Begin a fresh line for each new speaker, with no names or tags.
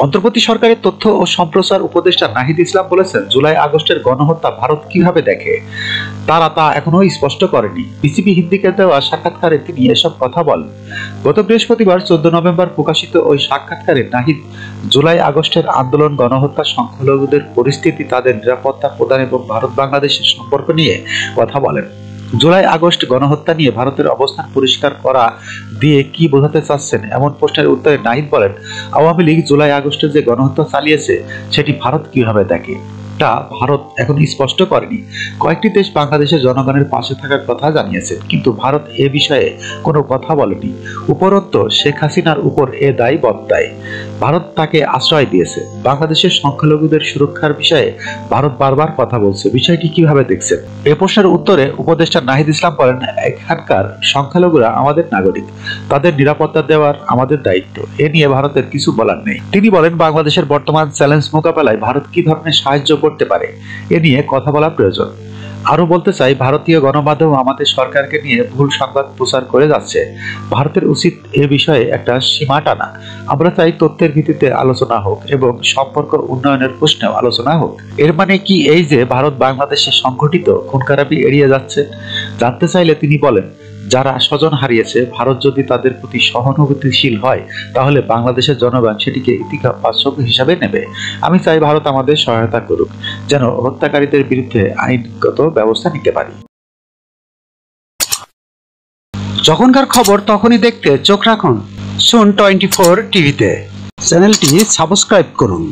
অন্তর্বর্তী সরকারের তথ্য ও সম্প্রচার উপদেষ্টা নাহিদ ইসলাম বলেছেন, জুলাই আগস্টের গণহত্যা ভারত কিভাবে দেখে তারা তা এখনো স্পষ্ট করেনি। বিসিবি হিন্দিকে দেওয়া সাক্ষাৎকারে তিনি এসব কথা বলেন। গত বৃহস্পতিবার 14 নভেম্বর প্রকাশিত ওই সাক্ষাৎকারে নাহিদ জুলাই আগস্টের আন্দোলন, গণহত্যা, সংখ্যালঘুদের পরিস্থিতি, তাদের নিরাপত্তা প্রদান এবং ভারত বাংলাদেশের সম্পর্ক নিয়ে কথা বলেন। জুলাই আগস্ট গণহত্যা নিয়ে ভারতের অবস্থান পরিষ্কার করা দিয়ে কি বোঝাতে চাচ্ছেন এমন প্রশ্নের উত্তরে নাহিদ বলেন, আওয়ামী লীগ জুলাই আগস্টে যে গণহত্যা চালিয়েছে সেটি ভারত কিভাবে দেখে তা ভারত এখন স্পষ্ট করেনি। কয়েকটি দেশ বাংলাদেশের জনগণের পাশে থাকার কথা জানিয়েছে, কিন্তু ভারত এ বিষয়ে কোনো কথা বলেনি। উপরন্তু শেখ হাসিনার উপর এ দায় বর্তায়। ভারত তাকে আশ্রয় দিয়েছে। বাংলাদেশের সংখ্যালঘুদের সুরক্ষার বিষয়ে ভারত বারবার কথা বলছে, বিষয়টি কিভাবে দেখছেন? এ প্রশ্নের উত্তরে উপদেষ্টা নাহিদ ইসলাম বলেন, এখানকার সংখ্যালঘুরা আমাদের নাগরিক, তাদের নিরাপত্তা দেওয়ার আমাদের দায়িত্ব। এ নিয়ে ভারতের কিছু বলার নেই। তিনি বলেন, বাংলাদেশের বর্তমান চ্যালেঞ্জ মোকাবেলায় ভারত কি ধরনের সাহায্য করতে পারে এ নিয়ে কথা বলা প্রয়োজন। আরো বলতে চাই, ভারতীয় গণমাধ্যম আমাদের সরকারকে নিয়ে ভুল সংবাদ প্রচার করে যাচ্ছে। ভারতের উচিত এ বিষয়ে একটা সীমা টানা। আমরা চাই তথ্যের ভিত্তিতে আলোচনা হোক এবং সম্পর্ক উন্নয়নের প্রশ্নেও আলোচনা হোক। এর মানে কি এই যে ভারত বাংলাদেশে সংঘটিত খুন-খারাপি এড়িয়ে যাচ্ছে? জানতে চাইলে তিনি বলেন, যারা স্বজন হারিয়েছে, ভারত যদি তাদের প্রতি সহানুভূতিশীল হয় তাহলে বাংলাদেশের জনগণ সেটিকে ইতিবাচক হিসাবে নেবে। আমি চাই ভারত আমাদের সহায়তা করুক, যেন হত্যাকারীদের বিরুদ্ধে আইনগত ব্যবস্থা নিতে পারি।
যখনকার খবর তখনই দেখতে চোখ রাখুন সুন 24 টিভিতে। চ্যানেলটি সাবস্ক্রাইব করুন।